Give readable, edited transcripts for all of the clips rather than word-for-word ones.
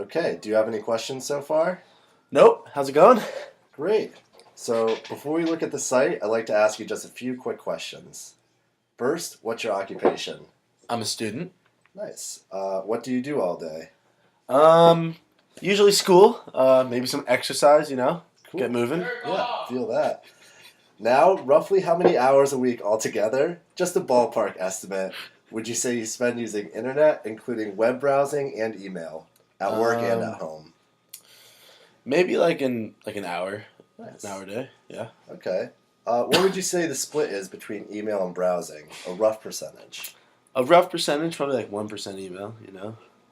Okay, do you have any questions so far? Nope. How's it going? Great. So, before we look at the site, I'd like to ask you just a few quick questions. First, what's your occupation? I'm a student. Nice. What do you do all day? Um, Usually school. Maybe some exercise. Cool. Get moving. Yeah, feel that. Now, roughly how many hours a week altogether, just a ballpark estimate, would you say you spend using internet, including web browsing and email, at work and at home? Maybe like an hour, Nice. an hour a day. Yeah. Okay. What would you say the split is between email and browsing? A rough percentage. A rough percentage, probably like 1% email.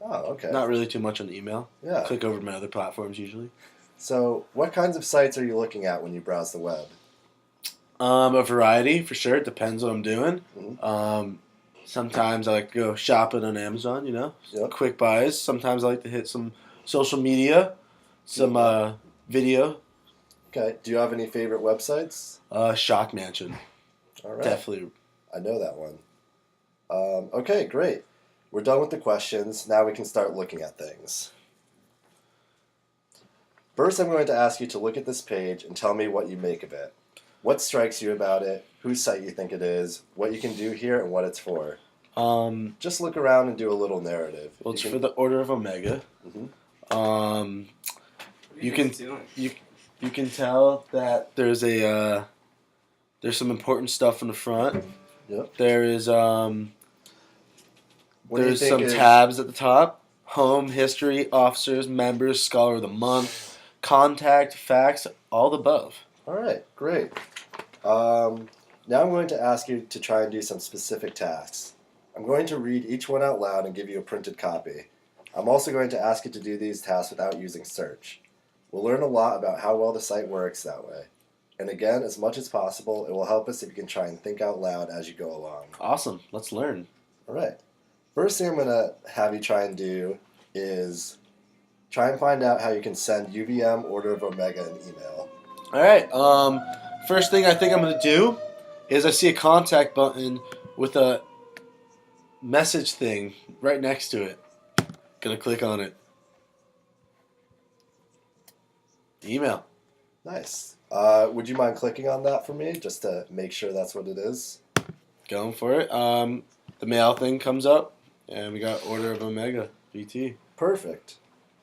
Oh, okay. Not really too much on email. Yeah. Click over to my other platforms usually. So, what kinds of sites are you looking at when you browse the web? A variety for sure. It depends what I'm doing. Mhm. Sometimes I like to go shopping on Amazon. Yep. Quick buys. Sometimes I like to hit some social media, some video. Okay. Do you have any favorite websites? Shock Mansion. All right. Definitely. I know that one. Okay, great. We're done with the questions. Now we can start looking at things. First, I'm going to ask you to look at this page and tell me what you make of it. What strikes you about it, whose site you think it is, what you can do here, and what it's for. Just look around and do a little narrative. Well, it's for the Order of Omega. Mm-hmm. You can tell that there's some important stuff in the front. Yep. There is What do you there's think some is- tabs at the top. Home, history, officers, members, scholar of the month, contact, facts, all the above. All right, great. Now I'm going to ask you to try and do some specific tasks. I'm going to read each one out loud and give you a printed copy. I'm also going to ask you to do these tasks without using search. We'll learn a lot about how well the site works that way. And again, as much as possible, it will help us if you can try and think out loud as you go along. Awesome. Let's learn. All right. First thing I'm going to have you try and do is try and find out how you can send UVM Order of Omega an email. All right. First thing I think I'm going to do is I see a contact button with a message thing right next to it. Gonna click on it. Email. Nice. Would you mind clicking on that for me, just to make sure that's what it is? Going for it. The mail thing comes up, and we got Order of Omega, VT. Perfect.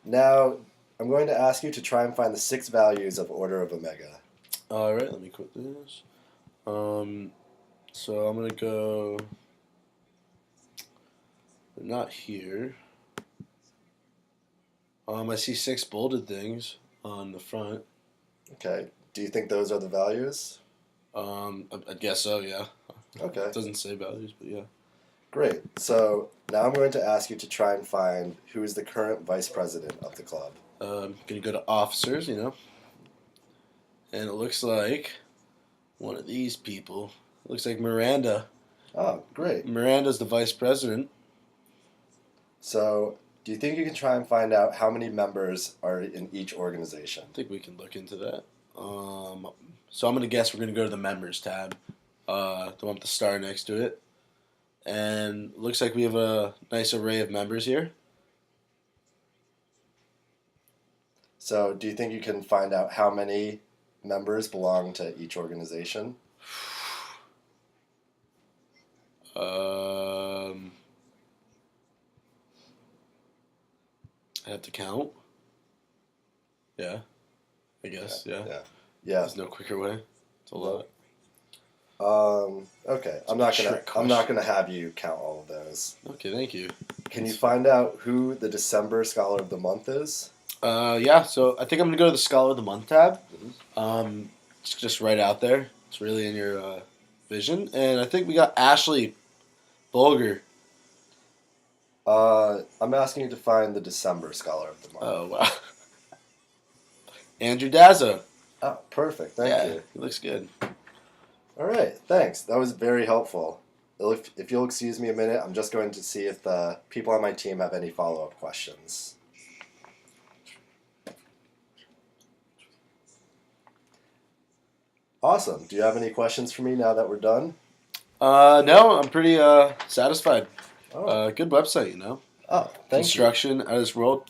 Now, I'm going to ask you to try and find the 6 values of Order of Omega. All right, let me quit this. So I'm gonna go. They're not here. I see 6 bolded things on the front. Okay. Do you think those are the values? I guess so. Yeah. Okay. It doesn't say values, but yeah. Great. So now I'm going to ask you to try and find who is the current vice president of the club. Gonna go to officers, and it looks like one of these people. It looks like Miranda. Oh, great. Miranda's the vice president. So, do you think you can try and find out how many members are in each organization? I think we can look into that. So I'm gonna guess we're gonna go to the members tab, the one with the star next to it, and looks like we have a nice array of members here. So, do you think you can find out how many members belong to each organization? I have to count. Yeah, I guess. Yeah. Yeah. There's no quicker way. It's a lot. Okay. a I'm not trick gonna have you count all of those. Okay, thank you. Can you find out who the December Scholar of the Month is? Yeah. So I think I'm gonna go to the Scholar of the Month tab. Mhm. It's just right out there. It's really in your vision, and I think we got Ashley Bulger. I'm asking you to find the December Scholar of the Month. Oh wow. Andrew Dazzo. Oh, perfect. Thank you. He looks good. All right. Thanks. That was very helpful. If you'll excuse me a minute, I'm just going to see if the people on my team have any follow-up questions. Awesome. Do you have any questions for me now that we're done? No, I'm pretty satisfied. Oh, Good website, oh thank you. Construction out of this world.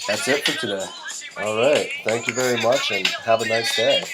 That's it for today. All right. Thank you very much, and have a nice day.